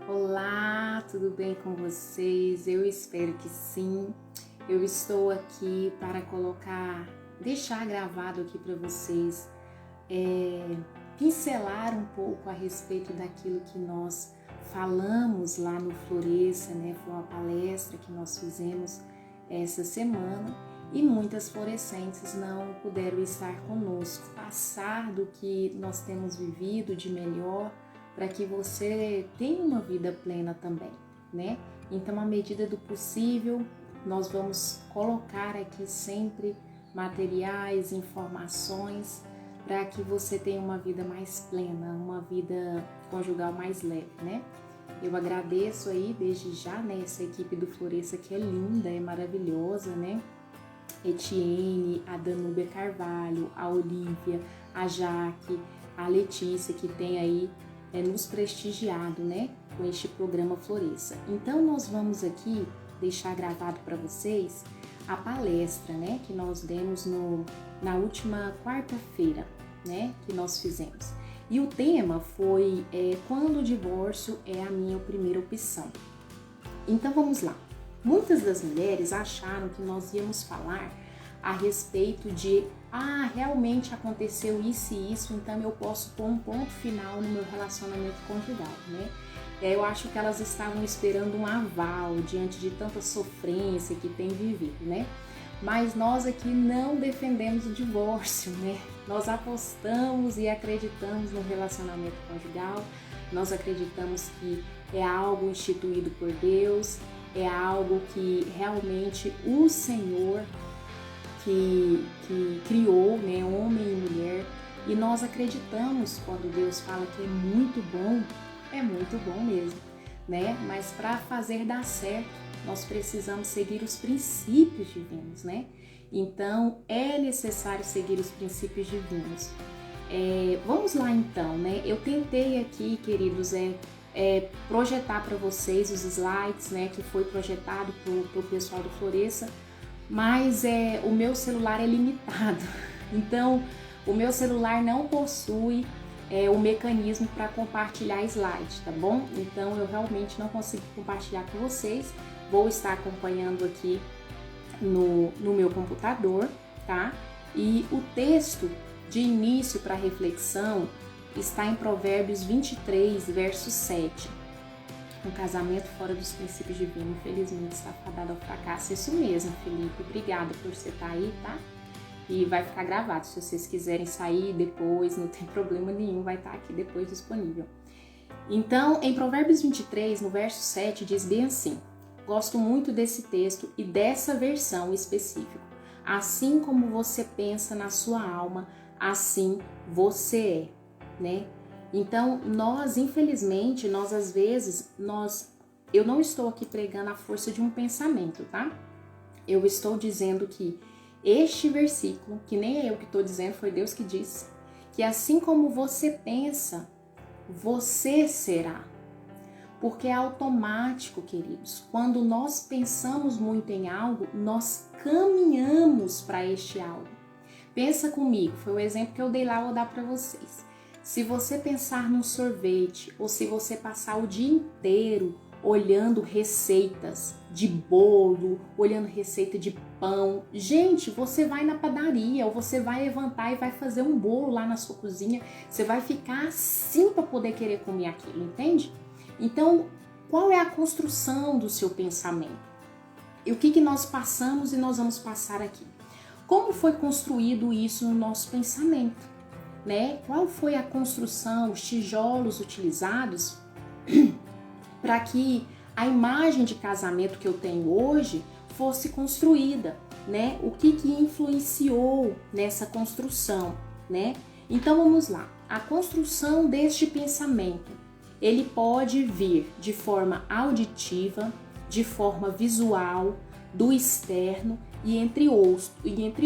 Olá, tudo bem com vocês? Eu espero que sim. Eu estou aqui para deixar gravado aqui para vocês, pincelar um pouco a respeito daquilo que nós falamos lá no Floresça, né? Foi uma palestra que nós fizemos essa semana e muitas florescentes não puderam estar conosco, passar do que nós temos vivido de melhor, para que você tenha uma vida plena também, né? Então, à medida do possível, nós vamos colocar aqui sempre materiais, informações, para que você tenha uma vida mais plena, uma vida conjugal mais leve, né? Eu agradeço aí desde já, né, essa equipe do Floresça que é linda, é maravilhosa, né? Etienne, a Danúbia Carvalho, a Olívia, a Jaque, a Letícia, que tem aí nos prestigiado, né, com este programa Floresça. Então, nós vamos aqui deixar gravado para vocês a palestra, né, que nós demos na última quarta-feira, né, que nós fizemos. E o tema foi quando o divórcio é a minha primeira opção. Então, vamos lá. Muitas das mulheres acharam que nós íamos falar a respeito de realmente aconteceu isso e isso, então eu posso pôr um ponto final no meu relacionamento conjugal, né? Eu acho que elas estavam esperando um aval diante de tanta sofrência que tem vivido, né? Mas nós aqui não defendemos o divórcio, né? Nós apostamos e acreditamos no relacionamento conjugal, nós acreditamos que é algo instituído por Deus, é algo que realmente o Senhor que criou, né, homem e mulher, e nós acreditamos quando Deus fala que é muito bom mesmo, né? Mas para fazer dar certo, nós precisamos seguir os princípios divinos, né? Então, é necessário seguir os princípios divinos. Vamos lá então, né? Eu tentei aqui, queridos, projetar para vocês os slides, né, que foi projetado pro pessoal do Floresça, mas o meu celular é limitado, então o meu celular não possui o mecanismo para compartilhar slide, tá bom? Então eu realmente não consigo compartilhar com vocês, vou estar acompanhando aqui no meu computador, tá? E o texto de início para reflexão está em Provérbios 23, verso 7. Um casamento fora dos princípios divinos, infelizmente, está fadado ao fracasso. Isso mesmo, Felipe. Obrigada por você estar aí, tá? E vai ficar gravado. Se vocês quiserem sair depois, não tem problema nenhum, vai estar aqui depois disponível. Então, em Provérbios 23, no verso 7, diz bem assim: gosto muito desse texto e dessa versão específica. Assim como você pensa na sua alma, assim você é, né? Então, infelizmente, às vezes, eu não estou aqui pregando a força de um pensamento, tá? Eu estou dizendo que este versículo, que nem é eu que estou dizendo, foi Deus que disse, que assim como você pensa, você será. Porque é automático, queridos. Quando nós pensamos muito em algo, nós caminhamos para este algo. Pensa comigo, foi o exemplo que eu dei lá, vou dar para vocês. Se você pensar num sorvete ou se você passar o dia inteiro olhando receitas de bolo, olhando receita de pão, gente, você vai na padaria ou você vai levantar e vai fazer um bolo lá na sua cozinha, você vai ficar assim para poder querer comer aquilo, entende? Então, qual é a construção do seu pensamento? E o que nós passamos e nós vamos passar aqui? Como foi construído isso no nosso pensamento? Né? Qual foi a construção, os tijolos utilizados para que a imagem de casamento que eu tenho hoje fosse construída, né? O que influenciou nessa construção, né? Então vamos lá. A construção deste pensamento, ele pode vir de forma auditiva, de forma visual, do externo e entre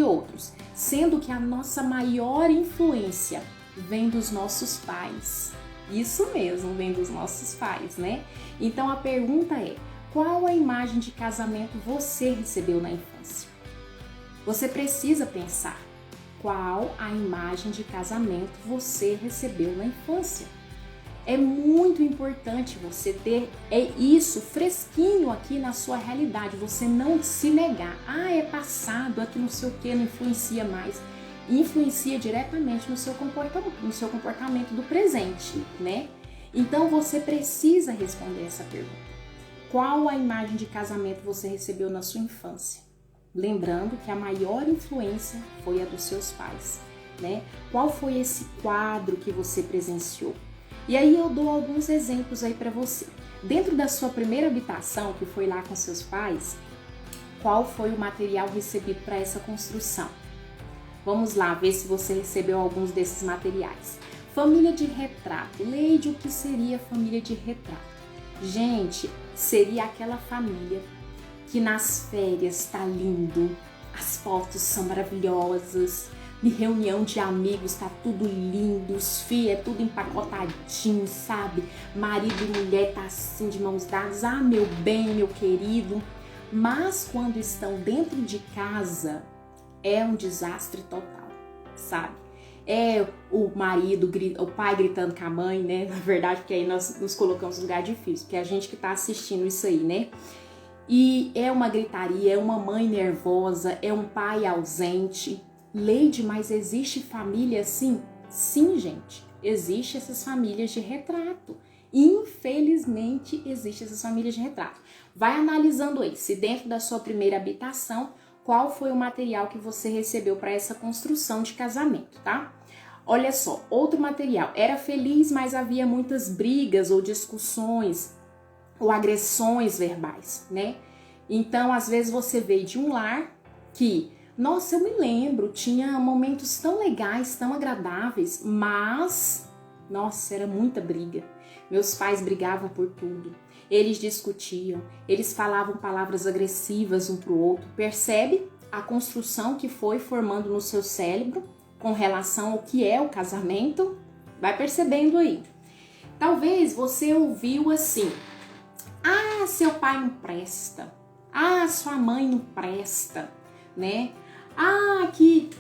outros, sendo que a nossa maior influência vem dos nossos pais. Isso mesmo, vem dos nossos pais, né? Então a pergunta é: qual a imagem de casamento você recebeu na infância? Você precisa pensar qual a imagem de casamento você recebeu na infância. é muito importante você ter isso fresquinho aqui na sua realidade, você não se negar. Ah, é passado, aqui não sei o que, não influencia mais. Influencia diretamente no seu comportamento do presente, né? Então você precisa responder essa pergunta. Qual a imagem de casamento você recebeu na sua infância? Lembrando que a maior influência foi a dos seus pais, né? Qual foi esse quadro que você presenciou? E aí eu dou alguns exemplos aí para você. Dentro da sua primeira habitação, que foi lá com seus pais, qual foi o material recebido para essa construção? Vamos lá ver se você recebeu alguns desses materiais. Família de retrato. Leide, o que seria família de retrato? Gente, seria aquela família que nas férias tá lindo, as fotos são maravilhosas, de reunião de amigos tá tudo lindo, os filhos é tudo empacotadinho, sabe? Marido e mulher tá assim de mãos dadas, ah, meu bem, meu querido. Mas quando estão dentro de casa, é um desastre total, sabe? É o marido, o pai gritando com a mãe, né? Na verdade, porque aí nós nos colocamos no lugar difícil, porque é a gente que tá assistindo isso aí, né? E é uma gritaria, é uma mãe nervosa, é um pai ausente. Leide, mas existe família assim? Sim, gente, existe essas famílias de retrato. Infelizmente, existe essas famílias de retrato. Vai analisando aí, se dentro da sua primeira habitação, qual foi o material que você recebeu para essa construção de casamento, tá? Olha só, outro material. Era feliz, mas havia muitas brigas ou discussões ou agressões verbais, né? Então, às vezes você veio de um lar que, nossa, eu me lembro, tinha momentos tão legais, tão agradáveis, mas, nossa, era muita briga. Meus pais brigavam por tudo. Eles discutiam, eles falavam palavras agressivas um pro outro. Percebe a construção que foi formando no seu cérebro com relação ao que é o casamento? Vai percebendo aí. Talvez você ouviu assim: ah, seu pai não presta. Ah, sua mãe não presta, né? Ah, que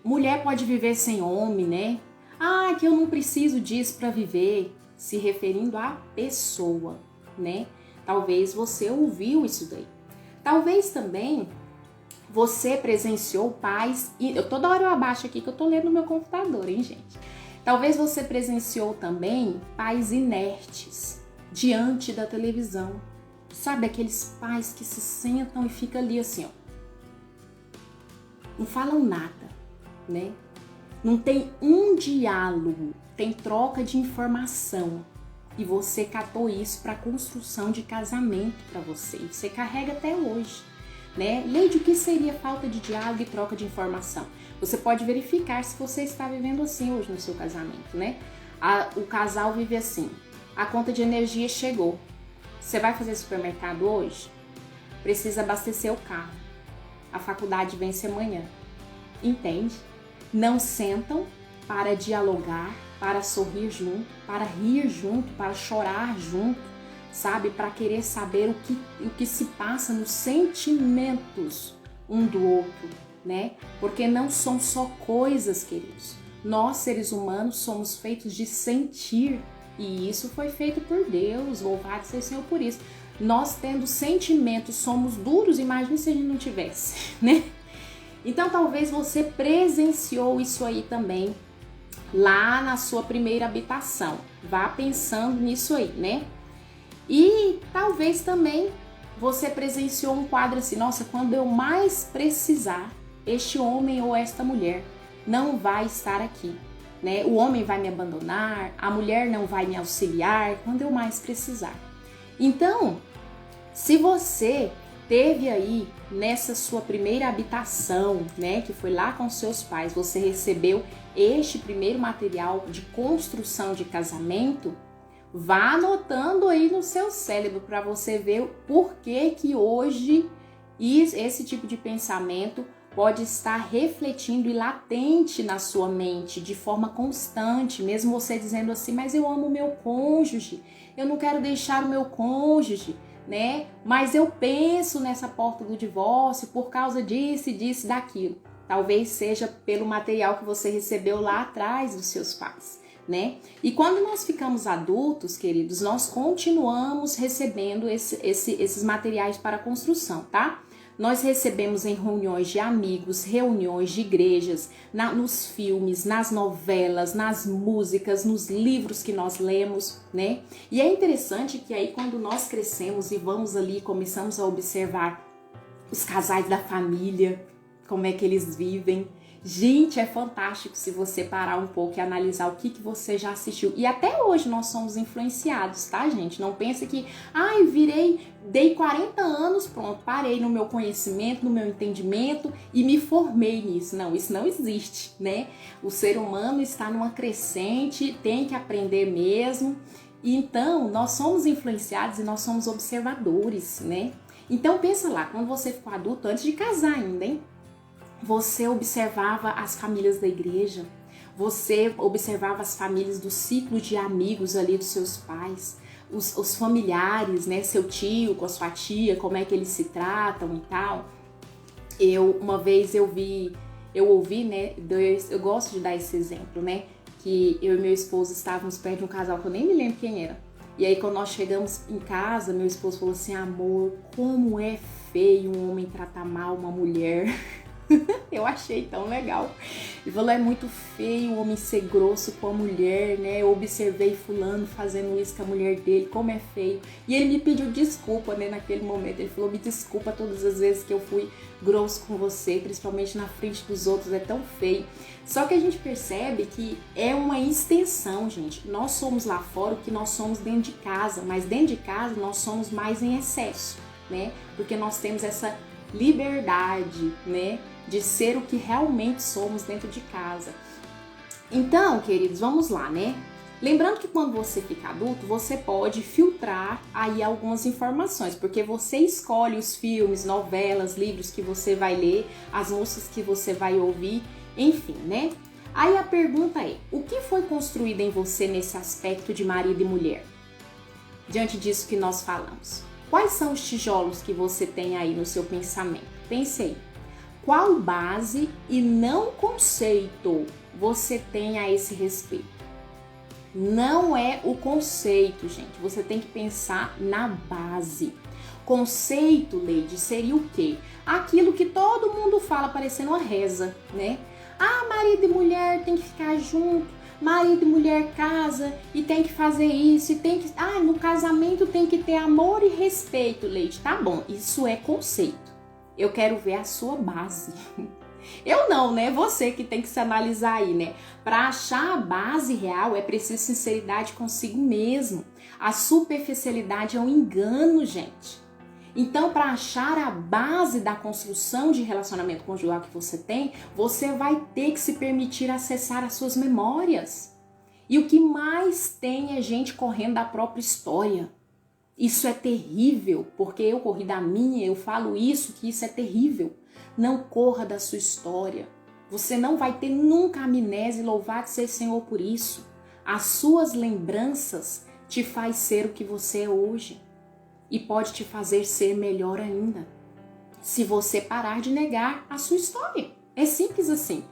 mulher pode viver sem homem, né? Ah, que eu não preciso disso para viver, se referindo à pessoa, né? Talvez você ouviu isso daí. Talvez também você presenciou pais, e toda hora eu abaixo aqui que eu tô lendo no meu computador, hein, gente? Talvez você presenciou também pais inertes diante da televisão. Sabe, aqueles pais que se sentam e ficam ali assim, ó. Não falam nada, né? Não tem um diálogo, tem troca de informação. E você catou isso para construção de casamento para você. E você carrega até hoje, né? Leide, o que seria falta de diálogo e troca de informação? Você pode verificar se você está vivendo assim hoje no seu casamento, né? O casal vive assim: a conta de energia chegou. Você vai fazer supermercado hoje? Precisa abastecer o carro. A faculdade vence amanhã. Entende? Não sentam para dialogar, para sorrir junto, para rir junto, para chorar junto, sabe? Para querer saber o que se passa nos sentimentos um do outro, né? Porque não são só coisas, queridos. Nós, seres humanos, somos feitos de sentir. E isso foi feito por Deus, louvado seja o Senhor por isso. Nós tendo sentimentos, somos duros, imagine se a gente não tivesse, né? Então talvez você presenciou isso aí também, lá na sua primeira habitação. Vá pensando nisso aí, né? E talvez também você presenciou um quadro assim: nossa, quando eu mais precisar, este homem ou esta mulher não vai estar aqui. Né? O homem vai me abandonar, a mulher não vai me auxiliar quando eu mais precisar. Então, se você teve aí nessa sua primeira habitação, né, que foi lá com seus pais, você recebeu este primeiro material de construção de casamento, vá anotando aí no seu cérebro para você ver o porquê que hoje esse tipo de pensamento pode estar refletindo e latente na sua mente de forma constante, mesmo você dizendo assim: mas eu amo o meu cônjuge, eu não quero deixar o meu cônjuge, né? Mas eu penso nessa porta do divórcio por causa disso, daquilo. Talvez seja pelo material que você recebeu lá atrás dos seus pais, né? E quando nós ficamos adultos, queridos, nós continuamos recebendo esses materiais para construção, tá? Nós recebemos em reuniões de amigos, reuniões de igrejas, nos filmes, nas novelas, nas músicas, nos livros que nós lemos, né? E é interessante que aí quando nós crescemos e vamos ali, começamos a observar os casais da família, como é que eles vivem. Gente, é fantástico se você parar um pouco e analisar o que você já assistiu. E até hoje nós somos influenciados, tá, gente? Não pensa que, dei 40 anos, pronto, parei no meu conhecimento, no meu entendimento e me formei nisso. Não, isso não existe, né? O ser humano está numa crescente, tem que aprender mesmo. Então, nós somos influenciados e nós somos observadores, né? Então, pensa lá, quando você ficou adulto, antes de casar ainda, hein? Você observava as famílias da igreja, você observava as famílias do ciclo de amigos ali dos seus pais, os familiares, né, seu tio com a sua tia, como é que eles se tratam e tal. Uma vez eu ouvi, né, eu gosto de dar esse exemplo, né, que eu e meu esposo estávamos perto de um casal que eu nem me lembro quem era. E aí quando nós chegamos em casa, meu esposo falou assim: amor, como é feio um homem tratar mal uma mulher. Eu achei tão legal. Ele falou: é muito feio o homem ser grosso com a mulher, né? Eu observei fulano fazendo isso com a mulher dele, como é feio. E ele me pediu desculpa, né, naquele momento. Ele falou: me desculpa todas as vezes que eu fui grosso com você, principalmente na frente dos outros, é tão feio. Só que a gente percebe que é uma extensão, gente. Nós somos lá fora o que nós somos dentro de casa, mas dentro de casa nós somos mais em excesso, né? Porque nós temos essa liberdade, né, de ser o que realmente somos dentro de casa. Então, queridos, vamos lá, né? Lembrando que quando você fica adulto, você pode filtrar aí algumas informações, porque você escolhe os filmes, novelas, livros que você vai ler, as músicas que você vai ouvir, enfim, né? Aí a pergunta é: o que foi construído em você nesse aspecto de marido e mulher? Diante disso que nós falamos, quais são os tijolos que você tem aí no seu pensamento? Pense aí. Qual base e não conceito você tem a esse respeito? Não é o conceito, gente. Você tem que pensar na base. Conceito, Leide, seria o quê? Aquilo que todo mundo fala parecendo uma reza, né? Ah, marido e mulher tem que ficar junto. Marido e mulher casa e tem que fazer isso, e tem que... no casamento tem que ter amor e respeito, Leide. Tá bom, isso é conceito. Eu quero ver a sua base. Eu não, né? Você que tem que se analisar aí, né? Para achar a base real é preciso sinceridade consigo mesmo. A superficialidade é um engano, gente. Então, para achar a base da construção de relacionamento conjugal que você tem, você vai ter que se permitir acessar as suas memórias. E o que mais tem é gente correndo da própria história. Isso é terrível, porque eu corri da minha, eu falo isso, que isso é terrível. Não corra da sua história. Você não vai ter nunca amnésia e louvado seja Senhor por isso. As suas lembranças te faz ser o que você é hoje. E pode te fazer ser melhor ainda, se você parar de negar a sua história. É simples assim.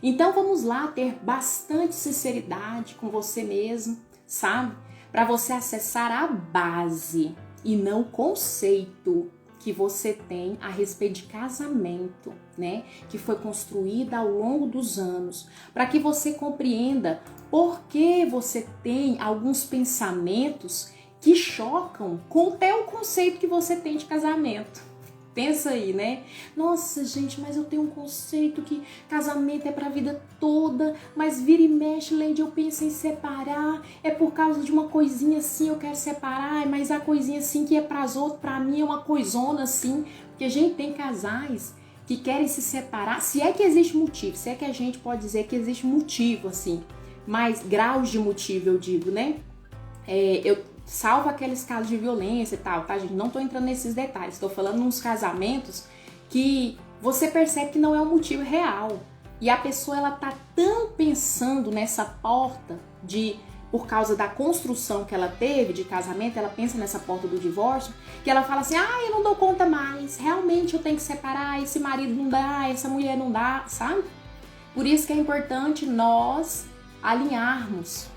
Então vamos lá ter bastante sinceridade com você mesmo, sabe? Para você acessar a base e não o conceito que você tem a respeito de casamento, né? Que foi construída ao longo dos anos, para que você compreenda por que você tem alguns pensamentos que chocam com até o conceito que você tem de casamento. Pensa aí, né? Nossa, gente, mas eu tenho um conceito que casamento é pra vida toda, mas vira e mexe, Leide, eu penso em separar, é por causa de uma coisinha assim, eu quero separar, mas a coisinha assim que é pras outras, pra mim é uma coisona assim, porque a gente tem casais que querem se separar, se é que existe motivo, se é que a gente pode dizer que existe motivo, assim, mas graus de motivo, eu digo, né? Salvo aqueles casos de violência e tal, tá, gente? Não tô entrando nesses detalhes. Estou falando nos casamentos que você percebe que não é um motivo real. E a pessoa, ela tá tão pensando nessa porta por causa da construção que ela teve de casamento, ela pensa nessa porta do divórcio, que ela fala assim: eu não dou conta mais, realmente eu tenho que separar, esse marido não dá, essa mulher não dá, sabe? Por isso que é importante nós alinharmos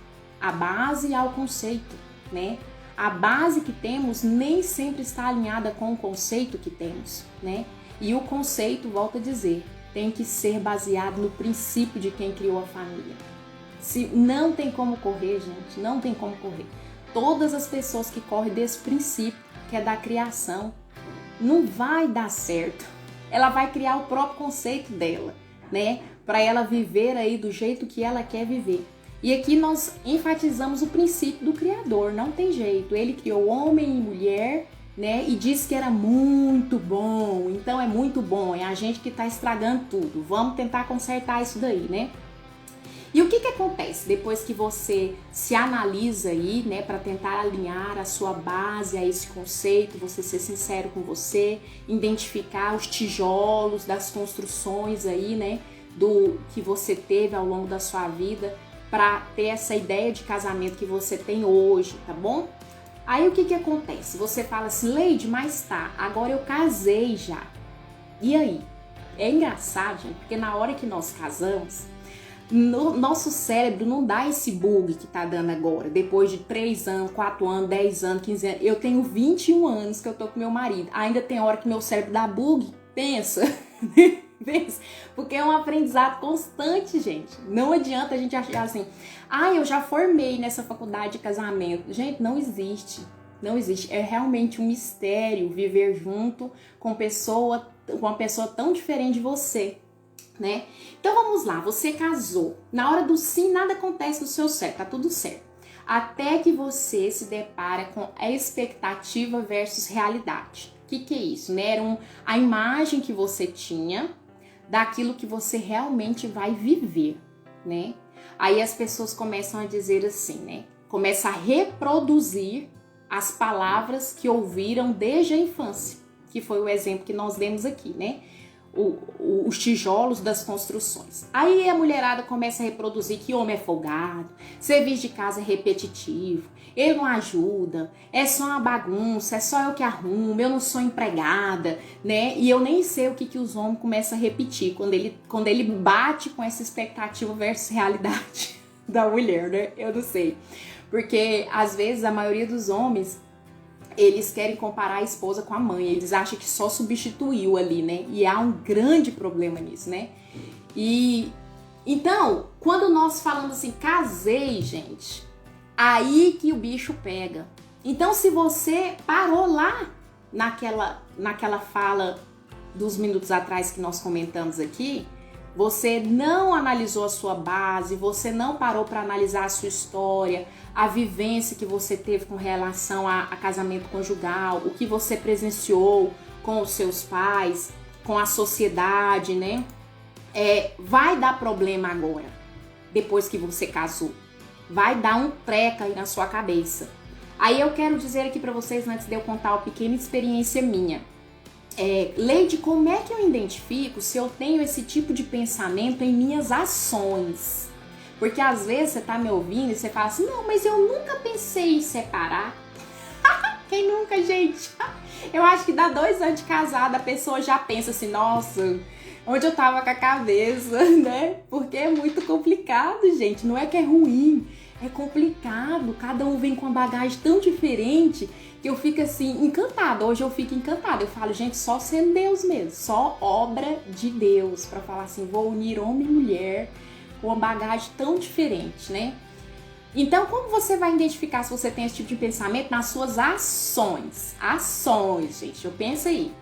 a base ao conceito, né? A base que temos nem sempre está alinhada com o conceito que temos, né? E o conceito, volto a dizer, tem que ser baseado no princípio de quem criou a família. Se não tem como correr, gente, não tem como correr. Todas as pessoas que correm desse princípio, que é da criação, não vai dar certo. Ela vai criar o próprio conceito dela, né? Para ela viver aí do jeito que ela quer viver. E aqui nós enfatizamos o princípio do Criador, não tem jeito. Ele criou homem e mulher, né? E disse que era muito bom. Então é muito bom, é a gente que está estragando tudo. Vamos tentar consertar isso daí, né? E o que acontece depois que você se analisa aí, né, para tentar alinhar a sua base a esse conceito, você ser sincero com você, identificar os tijolos das construções aí, né, do que você teve ao longo da sua vida para ter essa ideia de casamento que você tem hoje, tá bom? Aí o que acontece? Você fala assim, Leide, mas tá, agora eu casei já. E aí? É engraçado, gente, porque na hora que nós casamos, nosso cérebro não dá esse bug que tá dando agora, depois de 3 anos, 4 anos, 10 anos, 15 anos. Eu tenho 21 anos que eu tô com meu marido. Ainda tem hora que meu cérebro dá bug? Pensa. Pensa. Porque é um aprendizado constante, gente. Não adianta a gente achar assim, eu já formei nessa faculdade de casamento. Gente, não existe. Não existe. É realmente um mistério viver junto com uma pessoa tão diferente de você, né? Então vamos lá, você casou. Na hora do sim, nada acontece do seu certo, tá tudo certo. Até que você se depara com a expectativa versus realidade. O que é isso, né? Era a imagem que você tinha daquilo que você realmente vai viver, né? Aí as pessoas começam a dizer assim, né? Começa a reproduzir as palavras que ouviram desde a infância, que foi o exemplo que nós demos aqui, né? Os tijolos das construções. Aí a mulherada começa a reproduzir que homem é folgado, serviço de casa é repetitivo, ele não ajuda, é só uma bagunça, é só eu que arrumo, eu não sou empregada, né? E eu nem sei o que os homens começam a repetir quando ele bate com essa expectativa versus realidade da mulher, né? Eu não sei. Porque às vezes a maioria dos homens eles querem comparar a esposa com a mãe, eles acham que só substituiu ali, né? E há um grande problema nisso, né? E então, quando nós falamos assim, casei, gente, aí que o bicho pega. Então, se você parou lá naquela fala dos minutos atrás que nós comentamos aqui, você não analisou a sua base, você não parou para analisar a sua história, a vivência que você teve com relação a casamento conjugal, o que você presenciou com os seus pais, com a sociedade, né? Vai dar problema agora, depois que você casou. Vai dar um treco aí na sua cabeça. Aí eu quero dizer aqui para vocês, antes de eu contar uma pequena experiência minha. Leide, como é que eu identifico se eu tenho esse tipo de pensamento em minhas ações? Porque às vezes você tá me ouvindo e você fala assim, não, mas eu nunca pensei em separar. Quem nunca, gente? Eu acho que dá 2 anos de casada, a pessoa já pensa assim, nossa, onde eu tava com a cabeça, né? Porque é muito complicado, gente. Não é que é ruim, é complicado. Cada um vem com uma bagagem tão diferente que eu fico assim, encantada. Hoje eu fico encantada. Eu falo, gente, só sendo Deus mesmo, só obra de Deus, pra falar assim, vou unir homem e mulher com uma bagagem tão diferente, né? Então, como você vai identificar se você tem esse tipo de pensamento? Nas suas ações. Ações, gente, eu penso aí.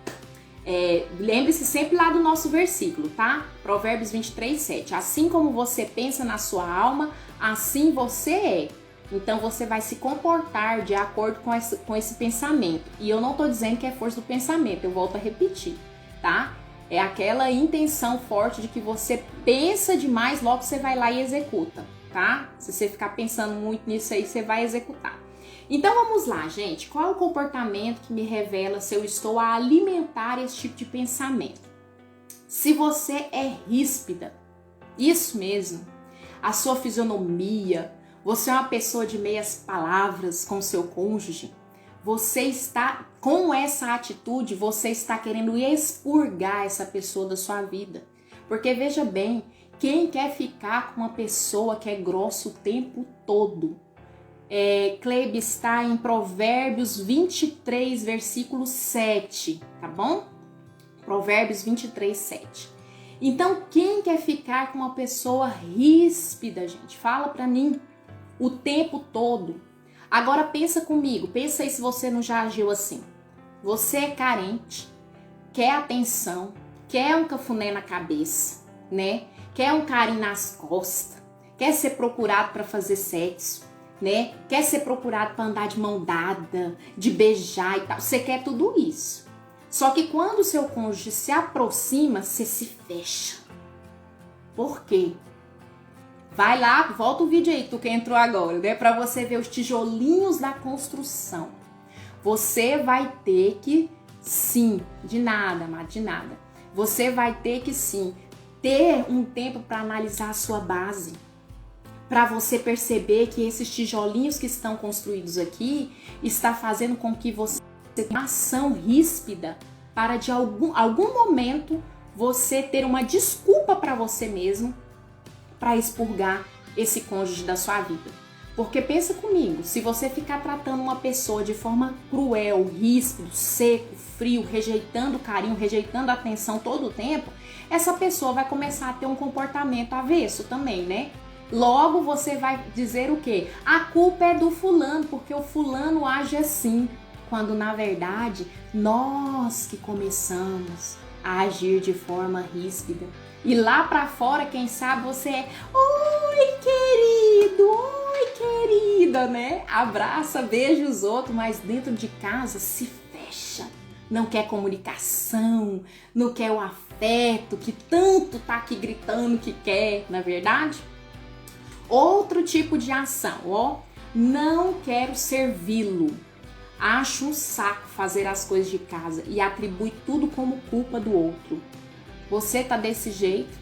Lembre-se sempre lá do nosso versículo, tá? Provérbios 23:7. Assim como você pensa na sua alma, assim você é. Então você vai se comportar de acordo com esse pensamento. E eu não tô dizendo que é força do pensamento, eu volto a repetir, tá? É aquela intenção forte de que você pensa demais, logo você vai lá e executa, tá? Se você ficar pensando muito nisso aí, você vai executar. Então vamos lá, gente. Qual é o comportamento que me revela se eu estou a alimentar esse tipo de pensamento? Se você é ríspida, isso mesmo, a sua fisionomia, você é uma pessoa de meias palavras com seu cônjuge, você está, com essa atitude, você está querendo expurgar essa pessoa da sua vida. Porque veja bem, quem quer ficar com uma pessoa que é grossa o tempo todo? Cleide, está em Provérbios 23, versículo 7, tá bom? Provérbios 23, 7. Então, quem quer ficar com uma pessoa ríspida, gente? Fala pra mim o tempo todo. Agora pensa comigo, pensa aí se você não já agiu assim. Você é carente, quer atenção, quer um cafuné na cabeça, né? Quer um carinho nas costas, quer ser procurado para fazer sexo, né? Quer ser procurado para andar de mão dada, de beijar e tal. Você quer tudo isso. Só que quando o seu cônjuge se aproxima, você se fecha. Por quê? Vai lá, volta o vídeo aí, tu que entrou agora, né? Para você ver os tijolinhos da construção. Você vai ter que, sim, de nada, amado, de nada. Você vai ter que, sim, ter um tempo para analisar a sua base. Para você perceber que esses tijolinhos que estão construídos aqui está fazendo com que você tenha uma ação ríspida para de algum momento você ter uma desculpa para você mesmo para expurgar esse cônjuge da sua vida. Porque pensa comigo, se você ficar tratando uma pessoa de forma cruel, ríspido, seco, frio, rejeitando carinho, rejeitando atenção todo o tempo, essa pessoa vai começar a ter um comportamento avesso também, né? Logo você vai dizer o quê? A culpa é do fulano, porque o fulano age assim. Quando na verdade nós que começamos a agir de forma ríspida. E lá pra fora, quem sabe você é oi querido, oi querida, né? Abraça, beija os outros, mas dentro de casa se fecha. Não quer comunicação, não quer o afeto que tanto tá aqui gritando que quer, na verdade? Outro tipo de ação, não quero servi-lo. Acho um saco fazer as coisas de casa e atribui tudo como culpa do outro. Você tá desse jeito?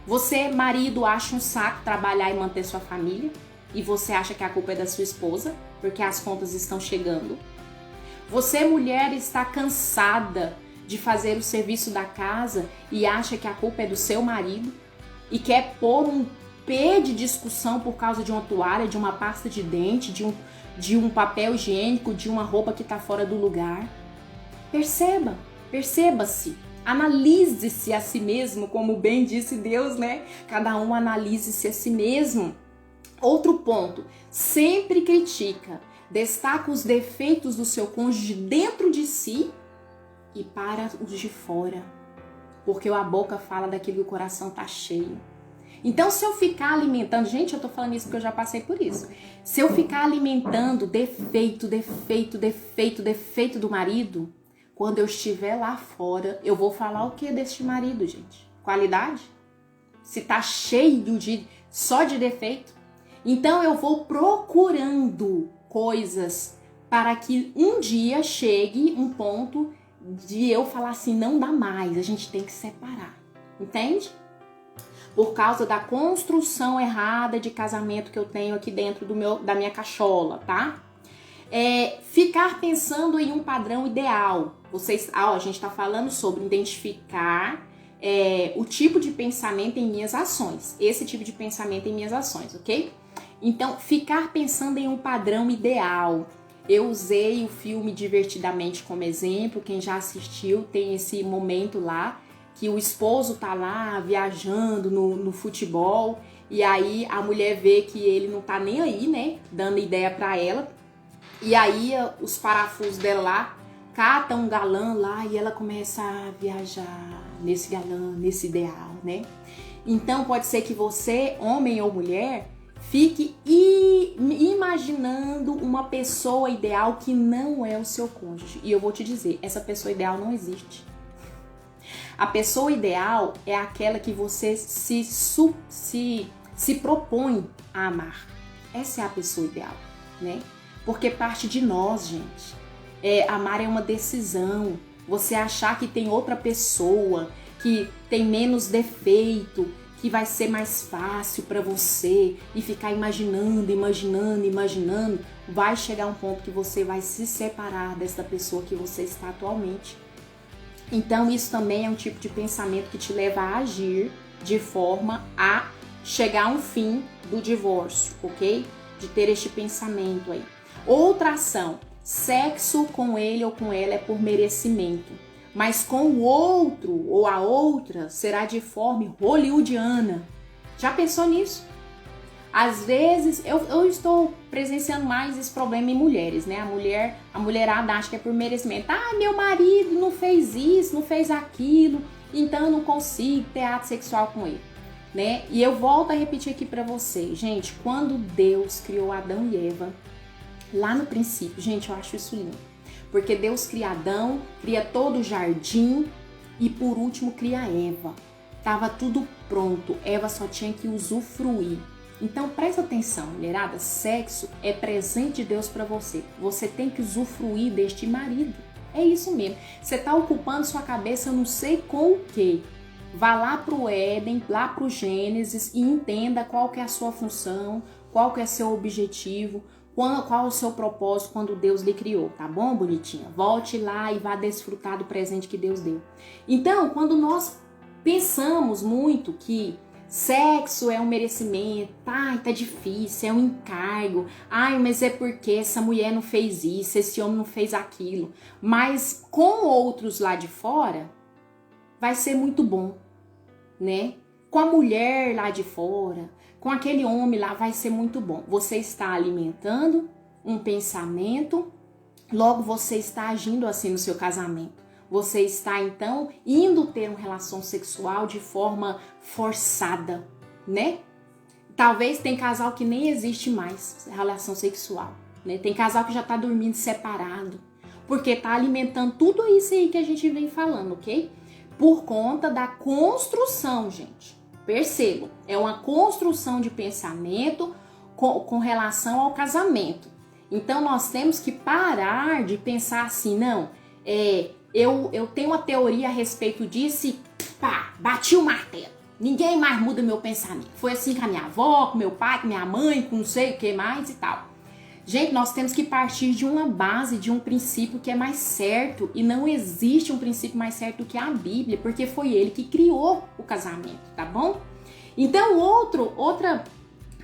Você, marido, acha um saco trabalhar e manter sua família? E você acha que a culpa é da sua esposa, porque as contas estão chegando? Você, mulher, está cansada de fazer o serviço da casa e acha que a culpa é do seu marido? E quer pôr um P de discussão por causa de uma toalha, de uma pasta de dente, de um papel higiênico, de uma roupa que está fora do lugar? Perceba-se. Analise-se a si mesmo, como bem disse Deus, né? Cada um analise-se a si mesmo. Outro ponto, sempre critica, destaca os defeitos do seu cônjuge dentro de si e para os de fora. Porque a boca fala daquilo que o coração tá cheio. Então, se eu ficar alimentando... Gente, eu tô falando isso porque eu já passei por isso. Se eu ficar alimentando defeito do marido, quando eu estiver lá fora, eu vou falar o que deste marido, gente? Qualidade? Se tá cheio só de defeito? Então, eu vou procurando coisas para que um dia chegue um ponto de eu falar assim, não dá mais, a gente tem que separar. Entende? Por causa da construção errada de casamento que eu tenho aqui dentro da minha cachola, tá? Ficar pensando em um padrão ideal. A gente tá falando sobre identificar o tipo de pensamento em minhas ações. Esse tipo de pensamento em minhas ações, ok? Então, ficar pensando em um padrão ideal. Eu usei o filme Divertidamente como exemplo. Quem já assistiu tem esse momento lá, que o esposo tá lá viajando no futebol, e aí a mulher vê que ele não tá nem aí, né, dando ideia pra ela, e aí os parafusos dela lá catam um galã lá e ela começa a viajar nesse galã, nesse ideal, né? Então pode ser que você, homem ou mulher, fique imaginando uma pessoa ideal que não é o seu cônjuge. E eu vou te dizer, essa pessoa ideal não existe. A pessoa ideal é aquela que você se propõe a amar. Essa é a pessoa ideal, né? Porque parte de nós, gente. Amar é uma decisão. Você achar que tem outra pessoa que tem menos defeito, que vai ser mais fácil para você e ficar imaginando, vai chegar um ponto que você vai se separar dessa pessoa que você está atualmente. Então isso também é um tipo de pensamento que te leva a agir de forma a chegar a um fim do divórcio, ok? de ter este pensamento aí. Outra ação, sexo com ele ou com ela é por merecimento, mas com o outro ou a outra será de forma hollywoodiana. Já pensou nisso? Às vezes, eu estou presenciando mais esse problema em mulheres, né? A mulherada acha que é por merecimento. Ah, meu marido não fez isso, não fez aquilo, então eu não consigo ter ato sexual com ele, né? E eu volto a repetir aqui pra vocês, gente, quando Deus criou Adão e Eva, lá no princípio, gente, eu acho isso lindo. Porque Deus cria Adão, cria todo o jardim e por último cria Eva. Tava tudo pronto, Eva só tinha que usufruir. Então presta atenção, mulherada, sexo é presente de Deus para você. Você tem que usufruir deste marido. É isso mesmo. Você tá ocupando sua cabeça não sei com o quê. Vá lá pro Éden, lá pro Gênesis e entenda qual que é a sua função, qual que é seu objetivo, qual é o seu propósito quando Deus lhe criou, tá bom, bonitinha? Volte lá e vá desfrutar do presente que Deus deu. Então, quando nós pensamos muito que sexo é um merecimento, ai, tá difícil, é um encargo, ai, mas é porque essa mulher não fez isso, esse homem não fez aquilo. Mas com outros lá de fora, vai ser muito bom, né? Com a mulher lá de fora, com aquele homem lá, vai ser muito bom. Você está alimentando um pensamento, logo você está agindo assim no seu casamento. Você está, então, indo ter uma relação sexual de forma forçada, né? Talvez tem casal que nem existe mais relação sexual, né? Tem casal que já tá dormindo separado, porque tá alimentando tudo isso aí que a gente vem falando, ok? Por conta da construção, gente. Percebam, é uma construção de pensamento com relação ao casamento. Então, nós temos que parar de pensar assim, não, eu tenho uma teoria a respeito disso e pá, bati o martelo. Ninguém mais muda meu pensamento. Foi assim com a minha avó, com meu pai, com minha mãe, com não sei o que mais e tal. Gente, nós temos que partir de uma base, de um princípio que é mais certo. E não existe um princípio mais certo do que a Bíblia, porque foi ele que criou o casamento, tá bom? Então, outra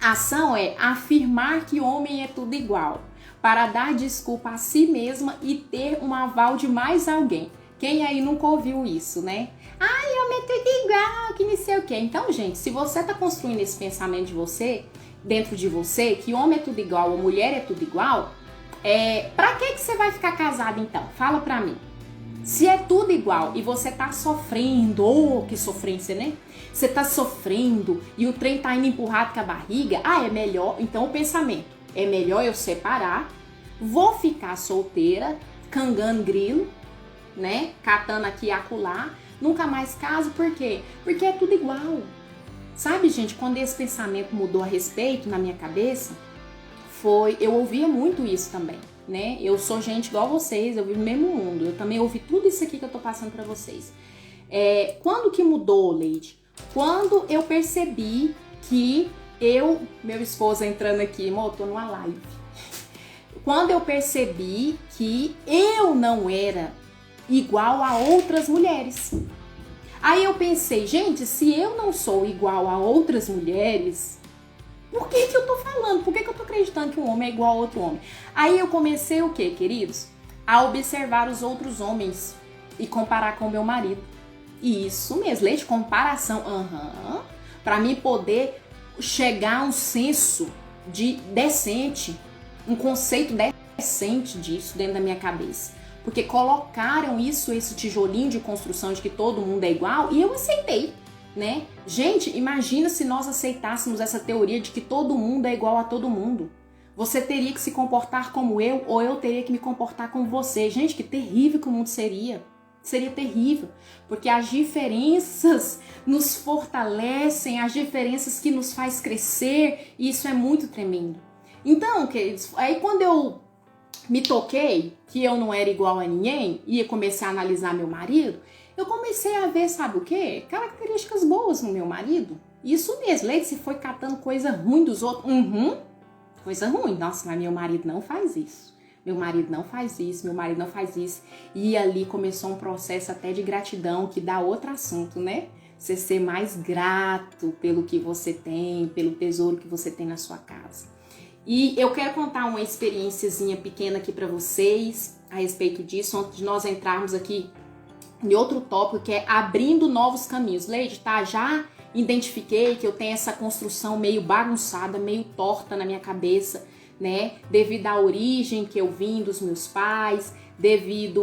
ação é afirmar que homem é tudo igual, para dar desculpa a si mesma e ter um aval de mais alguém. Quem aí nunca ouviu isso, né? Ai, homem é tudo igual, que não sei o quê. Então, gente, se você tá construindo esse pensamento de você, dentro de você, que homem é tudo igual ou mulher é tudo igual, pra que você vai ficar casado então? Fala pra mim. Se é tudo igual e você tá sofrendo, que sofrência, né? Você tá sofrendo e o trem tá indo empurrado com a barriga, é melhor, então o pensamento, é melhor eu separar, vou ficar solteira, cangando grilo, né? Catando aqui e acolá, nunca mais caso, por quê? Porque é tudo igual. Sabe, gente, quando esse pensamento mudou a respeito na minha cabeça, eu ouvia muito isso também, né? Eu sou gente igual vocês, eu vivo no mesmo mundo, eu também ouvi tudo isso aqui que eu tô passando pra vocês. Quando que mudou, Leide? Quando eu percebi que meu esposo entrando aqui, eu tô numa live. Quando eu percebi que eu não era igual a outras mulheres. Aí eu pensei, gente, se eu não sou igual a outras mulheres, por que eu tô falando? Por que eu tô acreditando que um homem é igual a outro homem? Aí eu comecei o quê, queridos? A observar os outros homens e comparar com o meu marido. Isso mesmo, lei de comparação. Pra mim poder chegar a um senso de decente, um conceito decente disso dentro da minha cabeça. Porque colocaram esse tijolinho de construção de que todo mundo é igual e eu aceitei, né? Gente, imagina se nós aceitássemos essa teoria de que todo mundo é igual a todo mundo. Você teria que se comportar como eu ou eu teria que me comportar como você. Gente, que terrível que o mundo seria. Seria terrível, porque as diferenças nos fortalecem, as diferenças que nos faz crescer, e isso é muito tremendo. Então, queridos, aí quando eu me toquei que eu não era igual a ninguém e comecei a analisar meu marido, eu comecei a ver, sabe o quê? Características boas no meu marido. Isso mesmo, Leite, você foi catando coisa ruim dos outros. Coisa ruim. Nossa, mas meu marido não faz isso. Meu marido não faz isso, meu marido não faz isso. E ali começou um processo até de gratidão, que dá outro assunto, né? Você ser mais grato pelo que você tem, pelo tesouro que você tem na sua casa. E eu quero contar uma experiênciazinha pequena aqui para vocês a respeito disso, antes de nós entrarmos aqui em outro tópico, que é abrindo novos caminhos. Leide, tá? Já identifiquei que eu tenho essa construção meio bagunçada, meio torta na minha cabeça, né? Devido à origem que eu vim dos meus pais, devido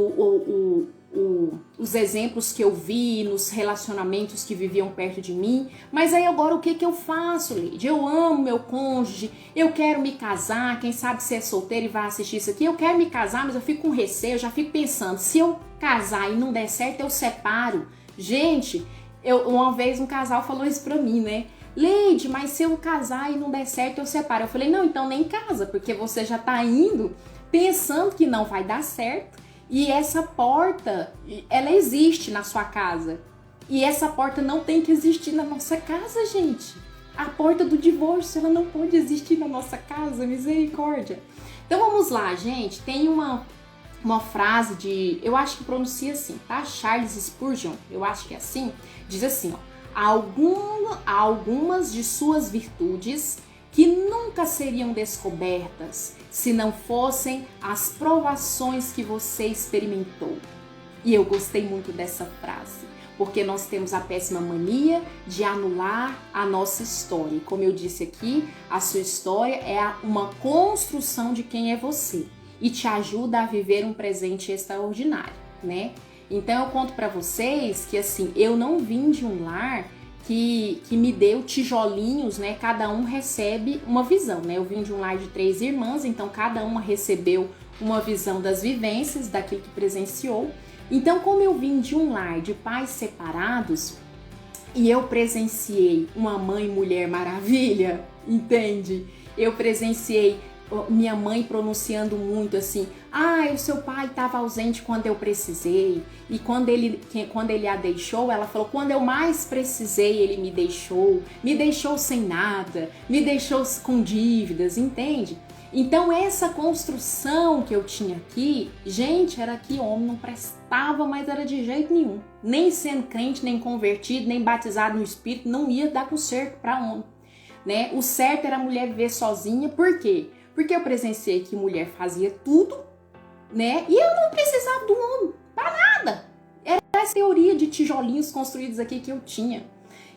os exemplos que eu vi nos relacionamentos que viviam perto de mim. Mas aí agora o que eu faço, Leide? Eu amo meu cônjuge, eu quero me casar, quem sabe você é solteiro e vai assistir isso aqui, eu quero me casar, mas eu fico com receio, eu já fico pensando, se eu casar e não der certo, eu separo. Gente, uma vez um casal falou isso pra mim, né? Leide, mas se eu casar e não der certo, eu separo. Eu falei, não, então nem casa, porque você já tá indo pensando que não vai dar certo. E essa porta, ela existe na sua casa. E essa porta não tem que existir na nossa casa, gente. A porta do divórcio, ela não pode existir na nossa casa, misericórdia. Então vamos lá, gente. Tem uma frase de, eu acho que pronuncia assim, tá? Charles Spurgeon, eu acho que é assim. Diz assim, ó. Algumas de suas virtudes que nunca seriam descobertas se não fossem as provações que você experimentou. E eu gostei muito dessa frase, porque nós temos a péssima mania de anular a nossa história. E como eu disse aqui, a sua história é uma construção de quem é você e te ajuda a viver um presente extraordinário, né? Então eu conto pra vocês que assim, eu não vim de um lar que me deu tijolinhos, né? Cada um recebe uma visão, né? Eu vim de um lar de 3 irmãs, então cada uma recebeu uma visão das vivências, daquilo que presenciou. Então, como eu vim de um lar de pais separados e eu presenciei uma mãe mulher maravilha, entende? Eu presenciei minha mãe pronunciando muito assim, o seu pai estava ausente quando eu precisei, e quando ele a deixou, ela falou, quando eu mais precisei ele me deixou sem nada, me deixou com dívidas, entende? Então essa construção que eu tinha aqui, gente, era que homem não prestava, mas era de jeito nenhum, nem sendo crente, nem convertido, nem batizado no Espírito, não ia dar conserto para homem, né? O certo era a mulher viver sozinha, por quê? Porque eu presenciei que mulher fazia tudo, né? E eu não precisava do homem para nada. Era essa teoria de tijolinhos construídos aqui que eu tinha.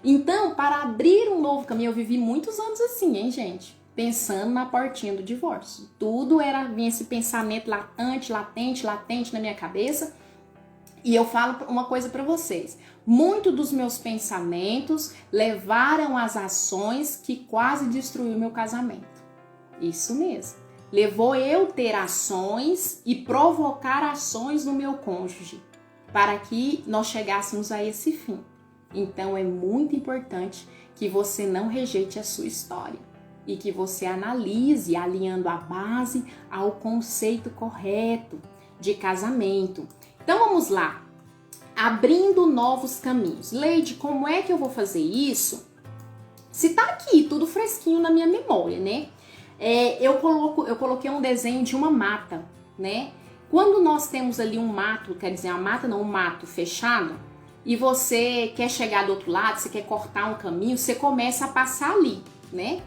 Então, para abrir um novo caminho, eu vivi muitos anos assim, hein, gente? Pensando na portinha do divórcio. Tudo vinha esse pensamento latente na minha cabeça. E eu falo uma coisa para vocês. Muito dos meus pensamentos levaram às ações que quase destruiu meu casamento. Isso mesmo. Levou eu ter ações e provocar ações no meu cônjuge para que nós chegássemos a esse fim. Então é muito importante que você não rejeite a sua história e que você analise alinhando a base ao conceito correto de casamento. Então vamos lá. Abrindo novos caminhos. Leide, como é que eu vou fazer isso? Se tá aqui tudo fresquinho na minha memória, né? Eu coloquei um desenho de uma mata, né? Quando nós temos ali um mato, quer dizer, uma mata não, um mato fechado, e você quer chegar do outro lado, você quer cortar um caminho, você começa a passar ali, né?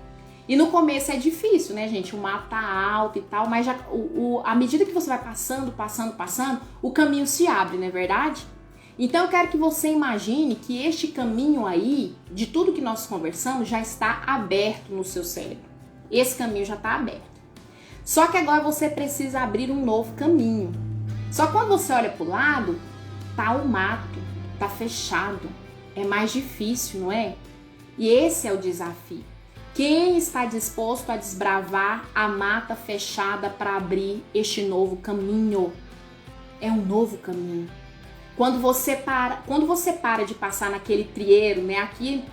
E no começo é difícil, né, gente? O mato tá alto e tal, mas já, à medida que você vai passando, o caminho se abre, não é verdade? Então eu quero que você imagine que este caminho aí, de tudo que nós conversamos, já está aberto no seu cérebro. Esse caminho já está aberto. Só que agora você precisa abrir um novo caminho. Só que quando você olha para o lado, tá o mato, tá fechado. É mais difícil, não é? E esse é o desafio. Quem está disposto a desbravar a mata fechada para abrir este novo caminho? É um novo caminho. Quando você para de passar naquele trieiro, né? Aqui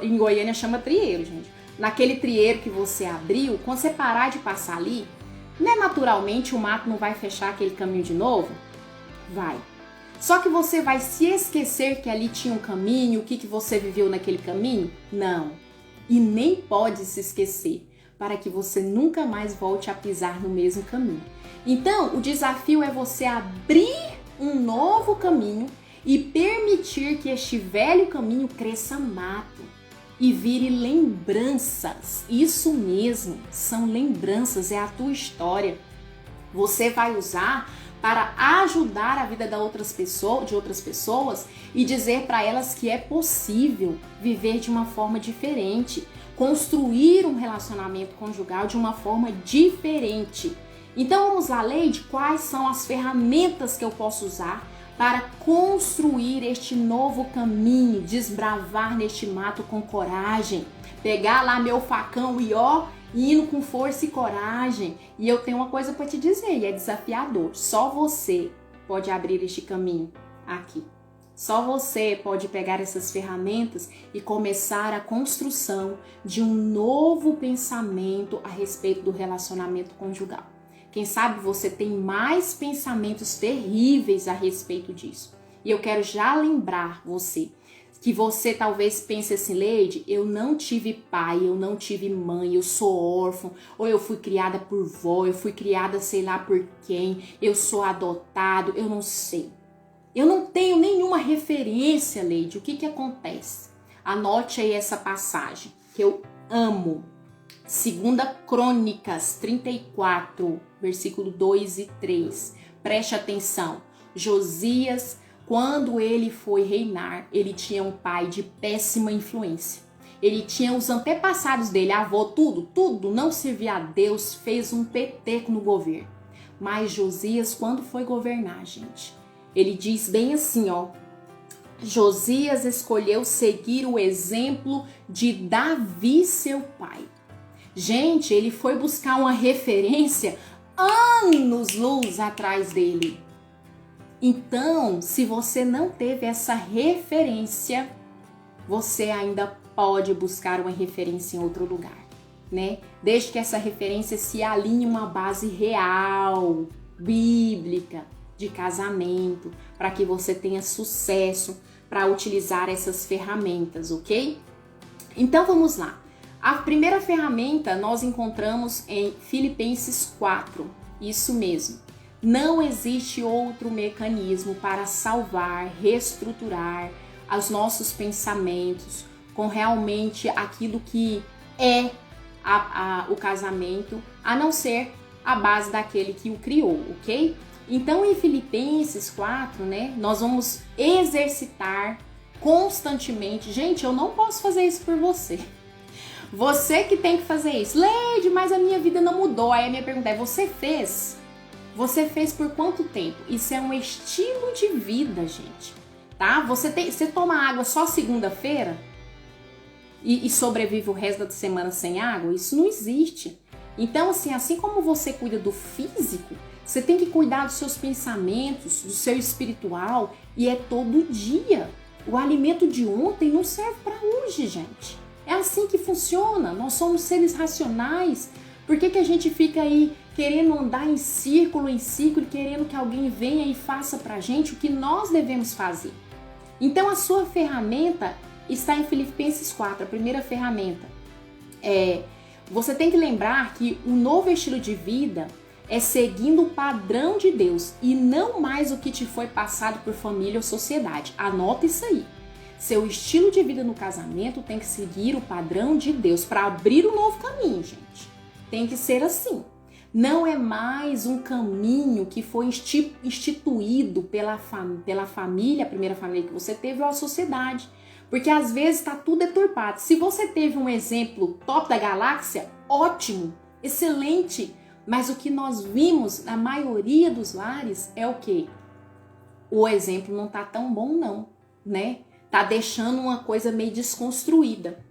em Goiânia chama trieiro, gente. Naquele trieiro que você abriu, quando você parar de passar ali, né, naturalmente o mato não vai fechar aquele caminho de novo? Vai. Só que você vai se esquecer que ali tinha um caminho, o que você viveu naquele caminho? Não. E nem pode se esquecer, para que você nunca mais volte a pisar no mesmo caminho. Então, o desafio é você abrir um novo caminho e permitir que este velho caminho cresça mato e vire lembranças. Isso mesmo, são lembranças, é a tua história. Você vai usar para ajudar a vida de outras pessoas e dizer para elas que é possível viver de uma forma diferente, construir um relacionamento conjugal de uma forma diferente. Então vamos lá, Leide, quais são as ferramentas que eu posso usar para construir este novo caminho, desbravar neste mato com coragem, pegar lá meu facão e indo com força e coragem. E eu tenho uma coisa para te dizer, e é desafiador. Só você pode abrir este caminho aqui. Só você pode pegar essas ferramentas e começar a construção de um novo pensamento a respeito do relacionamento conjugal. Quem sabe você tem mais pensamentos terríveis a respeito disso. E eu quero já lembrar você que você talvez pense assim, Leide, eu não tive pai, eu não tive mãe, eu sou órfã, ou eu fui criada por vó, eu fui criada sei lá por quem, eu sou adotado, eu não sei. Eu não tenho nenhuma referência, Leide. O que acontece? Anote aí essa passagem, que eu amo. 2 Crônicas 34, versículo 2 e 3. Preste atenção. Josias, quando ele foi reinar, ele tinha um pai de péssima influência. Ele tinha os antepassados dele, avô, tudo, não servia a Deus, fez um peteco no governo. Mas Josias, quando foi governar, gente, ele diz bem assim, ó. Josias escolheu seguir o exemplo de Davi, seu pai. Gente, ele foi buscar uma referência anos-luz atrás dele. Então, se você não teve essa referência, você ainda pode buscar uma referência em outro lugar, né? Desde que essa referência se alinhe uma base real, bíblica, de casamento, para que você tenha sucesso para utilizar essas ferramentas, ok? Então, vamos lá. A primeira ferramenta nós encontramos em Filipenses 4, isso mesmo. Não existe outro mecanismo para salvar, reestruturar os nossos pensamentos com realmente aquilo que é o casamento, a não ser a base daquele que o criou, ok? Então, em Filipenses 4, né, nós vamos exercitar constantemente. Gente, eu não posso fazer isso por você. Você que tem que fazer isso. Leide, mas a minha vida não mudou. Aí a minha pergunta é, você fez? Você fez por quanto tempo? Isso é um estilo de vida, gente, tá? Você toma água só segunda-feira e sobrevive o resto da semana sem água? Isso não existe. Então, assim como você cuida do físico, você tem que cuidar dos seus pensamentos, do seu espiritual, e é todo dia. O alimento de ontem não serve para hoje, gente. É assim que funciona. Nós somos seres racionais. Por que a gente fica aí querendo andar em círculo, querendo que alguém venha e faça pra gente o que nós devemos fazer? Então a sua ferramenta está em Filipenses 4, a primeira ferramenta. Você tem que lembrar que o novo estilo de vida é seguindo o padrão de Deus e não mais o que te foi passado por família ou sociedade. Anota isso aí. Seu estilo de vida no casamento tem que seguir o padrão de Deus para abrir um novo caminho, gente. Tem que ser assim. Não é mais um caminho que foi instituído pela família, a primeira família que você teve, ou a sociedade. Porque às vezes está tudo deturpado. Se você teve um exemplo top da galáxia, ótimo, excelente. Mas o que nós vimos na maioria dos lares é o quê? O exemplo não tá tão bom não, né? Tá deixando uma coisa meio desconstruída.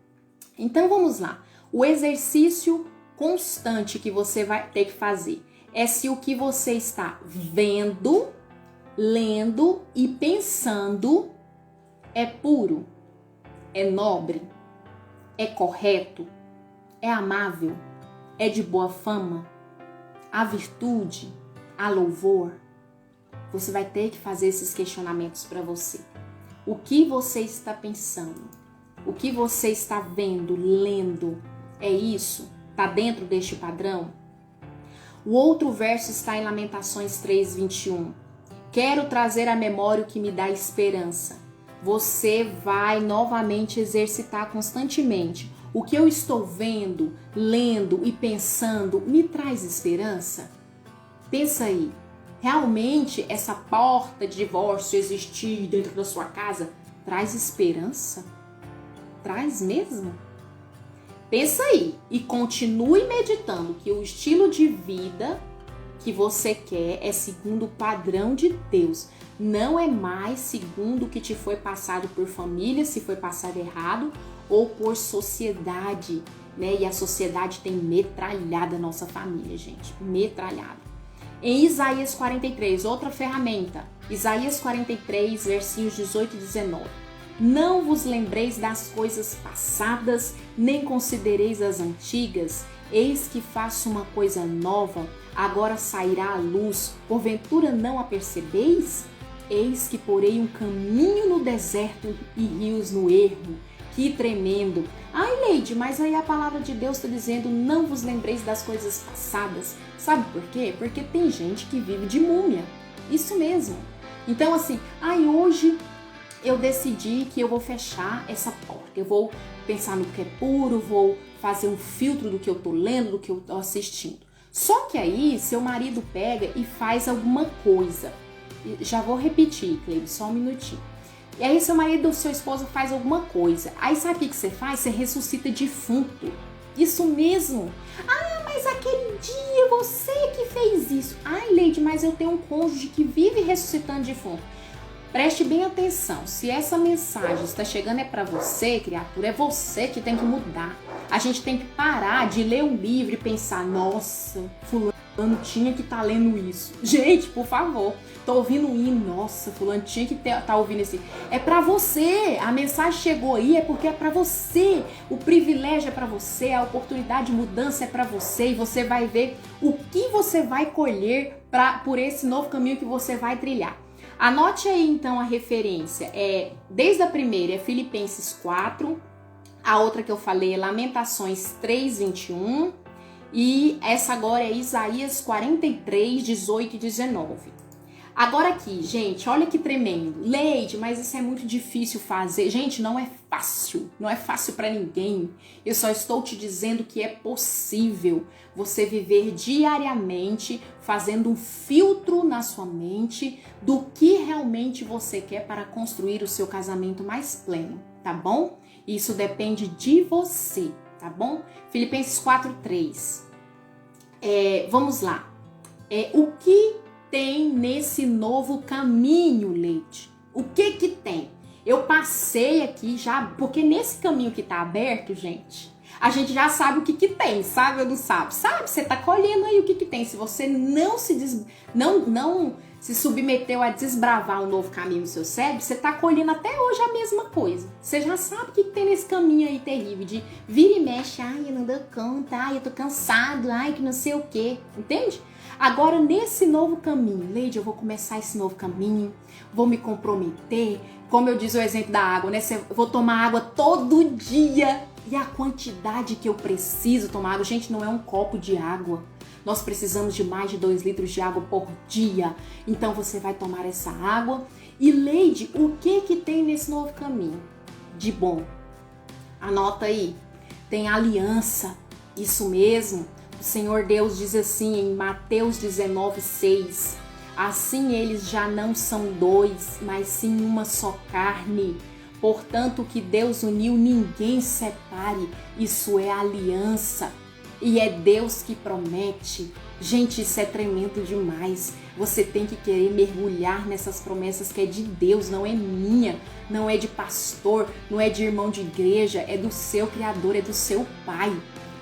Então vamos lá. O exercício constante que você vai ter que fazer é se o que você está vendo, lendo e pensando é puro, é nobre, é correto, é amável, é de boa fama, há virtude, há louvor. Você vai ter que fazer esses questionamentos para você. O que você está pensando? O que você está vendo, lendo? É isso? Está dentro deste padrão? O outro verso está em Lamentações 3:21. Quero trazer à memória o que me dá esperança. você vai novamente exercitar constantemente. O que eu estou vendo, lendo e pensando me traz esperança? Pensa aí, realmente essa porta de divórcio existir dentro da sua casa traz esperança? Traz mesmo? Pensa aí e continue meditando que o estilo de vida que você quer é segundo o padrão de Deus. Não é mais segundo o que te foi passado por família, se foi passado errado, ou por sociedade, né? E a sociedade tem metralhado a nossa família, gente. Metralhado. Em Isaías 43, outra ferramenta. Isaías 43, versinhos 18 e 19. Não vos lembreis das coisas passadas, nem considereis as antigas. Eis que faço uma coisa nova, agora sairá à luz. Porventura não a percebeis? Eis que porei um caminho no deserto e rios no ermo. Que tremendo! Ai, Leide, mas aí a palavra de Deus está dizendo não vos lembreis das coisas passadas. Sabe por quê? Porque tem gente que vive de múmia. Isso mesmo. Então assim, hoje eu decidi que eu vou fechar essa porta. Eu vou pensar no que é puro, vou fazer um filtro do que eu tô lendo, do que eu tô assistindo. Só que aí, seu marido pega e faz alguma coisa. Já vou repetir, Cleide, só um minutinho. E aí, seu marido ou seu esposo faz alguma coisa. Aí, sabe o que você faz? Você ressuscita defunto. Isso mesmo. Mas aquele dia você que fez isso. Ai, Leide, mas eu tenho um cônjuge que vive ressuscitando defunto. Preste bem atenção, se essa mensagem está chegando é para você, criatura, é você que tem que mudar. A gente tem que parar de ler um livro e pensar, nossa, fulano tinha que estar lendo isso. Gente, por favor, tô ouvindo um hino, nossa, fulano tinha que estar ouvindo esse. É para você, a mensagem chegou aí, é porque é para você. O privilégio é para você, a oportunidade de mudança é para você e você vai ver o que você vai colher por esse novo caminho que você vai trilhar. Anote aí então a referência, desde a primeira é Filipenses 4, a outra que eu falei é Lamentações 3, 21 e essa agora é Isaías 43, 18 e 19. Agora aqui, gente, olha que tremendo. Leide, mas isso é muito difícil fazer. Gente, não é fácil para ninguém. Eu só estou te dizendo que é possível você viver diariamente fazendo um filtro na sua mente do que realmente você quer para construir o seu casamento mais pleno, tá bom? Isso depende de você, tá bom? Filipenses 4:3. Vamos lá. O que tem nesse novo caminho, Leide? O que tem? Eu passei aqui já, porque nesse caminho que tá aberto, gente, a gente já sabe o que tem, sabe ou não sabe? Sabe, você tá colhendo aí o que tem. Se você não se submeteu a desbravar um novo caminho no seu cérebro, você tá colhendo até hoje a mesma coisa. Você já sabe o que tem nesse caminho aí terrível de vira e mexe, eu não dou conta, eu tô cansado, que não sei o quê, entende? Agora, nesse novo caminho, Leide, eu vou começar esse novo caminho, vou me comprometer, como eu disse o exemplo da água, né? Eu vou tomar água todo dia e a quantidade que eu preciso tomar água, gente, não é um copo de água. Nós precisamos de mais de 2 litros de água por dia. Então, você vai tomar essa água. E, Leide, o que tem nesse novo caminho de bom? Anota aí. Tem aliança. Isso mesmo. O Senhor Deus diz assim em Mateus 19:6. Assim eles já não são 2, mas sim uma só carne. Portanto, o que Deus uniu, ninguém separe. Isso é aliança. E é Deus que promete. Gente, isso é tremendo demais. Você tem que querer mergulhar nessas promessas que é de Deus, não é minha, não é de pastor, não é de irmão de igreja, é do seu Criador, é do seu Pai.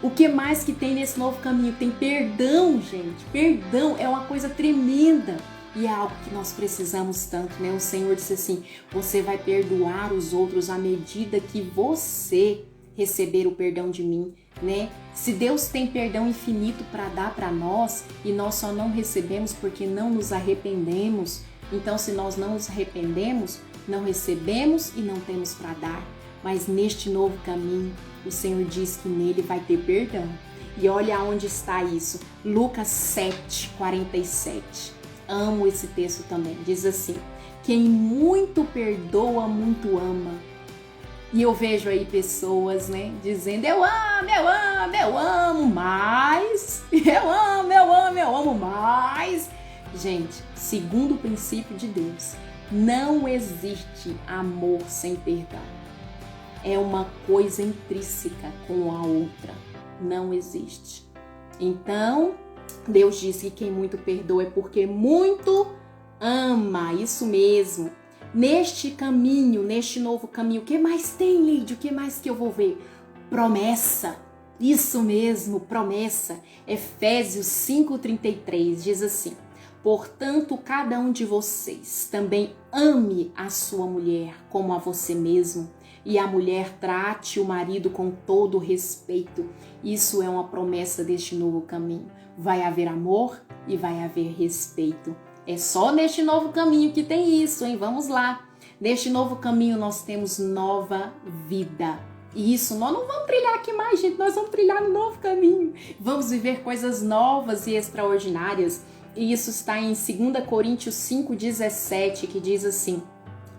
O que mais que tem nesse novo caminho? Tem perdão, gente. Perdão é uma coisa tremenda. E é algo que nós precisamos tanto, né? O Senhor disse assim, você vai perdoar os outros à medida que você receber o perdão de mim, né? Se Deus tem perdão infinito para dar para nós e nós só não recebemos porque não nos arrependemos, então se nós não nos arrependemos, não recebemos e não temos para dar. Mas neste novo caminho, o Senhor diz que nele vai ter perdão. E olha onde está isso. Lucas 7:47. Amo esse texto também. Diz assim, quem muito perdoa, muito ama. E eu vejo aí pessoas, né, dizendo, eu amo mais, eu amo mais. Gente, segundo o princípio de Deus, não existe amor sem perdão. É uma coisa intrínseca com a outra, não existe. Então, Deus disse que quem muito perdoa é porque muito ama, isso mesmo. Neste caminho, neste novo caminho, o que mais tem, Lídia? O que mais que eu vou ver? Promessa, isso mesmo, promessa. Efésios 5:33 diz assim, portanto, cada um de vocês também ame a sua mulher como a você mesmo, e a mulher trate o marido com todo respeito. Isso é uma promessa deste novo caminho. Vai haver amor e vai haver respeito. É só neste novo caminho que tem isso, hein? Vamos lá. Neste novo caminho nós temos nova vida. E isso, nós não vamos trilhar aqui mais, gente. Nós vamos trilhar no novo caminho. Vamos viver coisas novas e extraordinárias. E isso está em 2 Coríntios 5:17, que diz assim,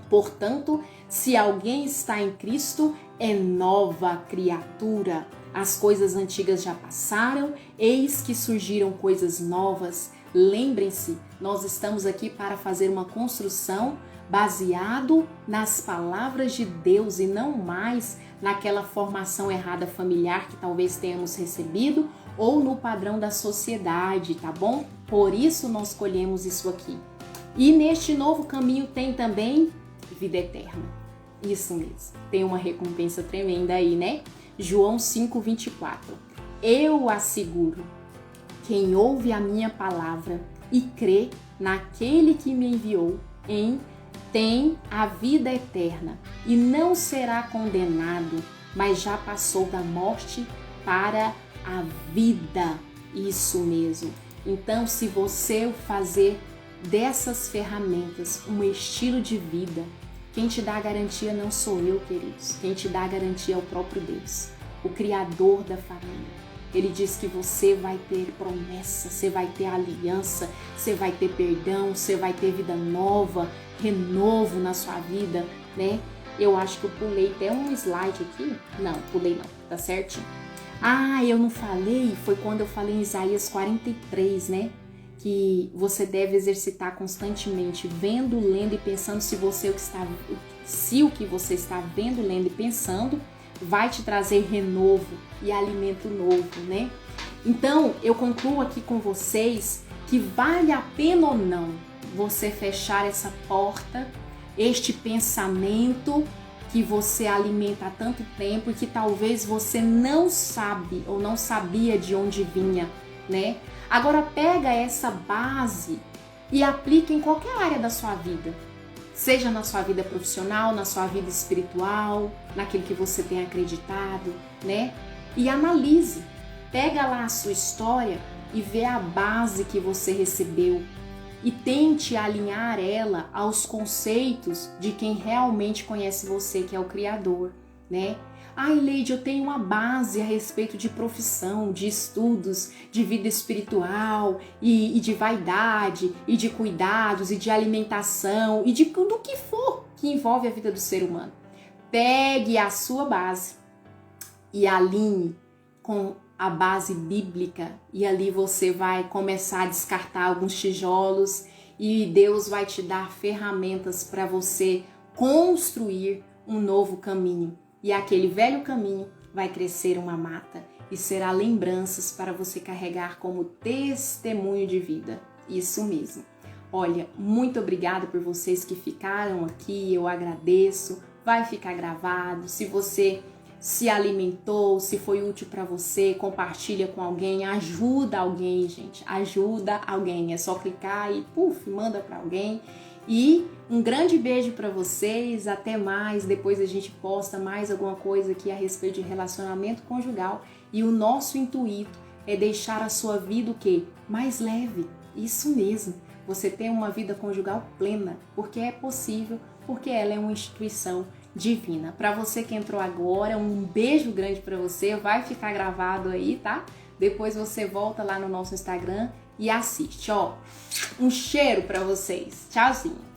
portanto, se alguém está em Cristo, é nova criatura. As coisas antigas já passaram, eis que surgiram coisas novas. Lembrem-se, nós estamos aqui para fazer uma construção baseado nas palavras de Deus e não mais naquela formação errada familiar que talvez tenhamos recebido ou no padrão da sociedade, tá bom? Por isso nós escolhemos isso aqui. E neste novo caminho tem também vida eterna. Isso mesmo, tem uma recompensa tremenda aí, né? João 5:24. Eu asseguro, quem ouve a minha palavra e crê naquele que me enviou, tem a vida eterna e não será condenado, mas já passou da morte para a vida. Isso mesmo. Então, se você fazer dessas ferramentas um estilo de vida, quem te dá a garantia não sou eu, queridos. Quem te dá a garantia é o próprio Deus, o Criador da família. Ele diz que você vai ter promessa, você vai ter aliança, você vai ter perdão, você vai ter vida nova, renovo na sua vida, né? Eu acho que eu pulei até um slide aqui. Não, pulei não, tá certinho. Ah, eu não falei, foi quando eu falei em Isaías 43, né? Que você deve exercitar constantemente, vendo, lendo e pensando se o que você está vendo, lendo e pensando vai te trazer renovo e alimento novo, né? Então, eu concluo aqui com vocês que vale a pena ou não você fechar essa porta, este pensamento que você alimenta há tanto tempo e que talvez você não sabe ou não sabia de onde vinha, né? Agora pega essa base e aplica em qualquer área da sua vida. Seja na sua vida profissional, na sua vida espiritual, naquilo que você tem acreditado, né? E analise. Pega lá a sua história e vê a base que você recebeu e tente alinhar ela aos conceitos de quem realmente conhece você, que é o Criador, né? Ai, Leide, eu tenho uma base a respeito de profissão, de estudos, de vida espiritual e de vaidade e de cuidados e de alimentação e de tudo que for que envolve a vida do ser humano. Pegue a sua base e alinhe com a base bíblica e ali você vai começar a descartar alguns tijolos e Deus vai te dar ferramentas para você construir um novo caminho. E aquele velho caminho vai crescer uma mata e será lembranças para você carregar como testemunho de vida. Isso mesmo. Olha, muito obrigada por vocês que ficaram aqui, eu agradeço. Vai ficar gravado. Se você se alimentou, se foi útil para você, compartilha com alguém, ajuda alguém, gente. Ajuda alguém. É só clicar e manda para alguém. E um grande beijo para vocês, até mais, depois a gente posta mais alguma coisa aqui a respeito de relacionamento conjugal e o nosso intuito é deixar a sua vida o quê? Mais leve, isso mesmo, você tem uma vida conjugal plena, porque é possível, porque ela é uma instituição divina. Para você que entrou agora, um beijo grande para você, vai ficar gravado aí, tá? Depois você volta lá no nosso Instagram e assiste, ó. Um cheiro para vocês. Tchauzinho.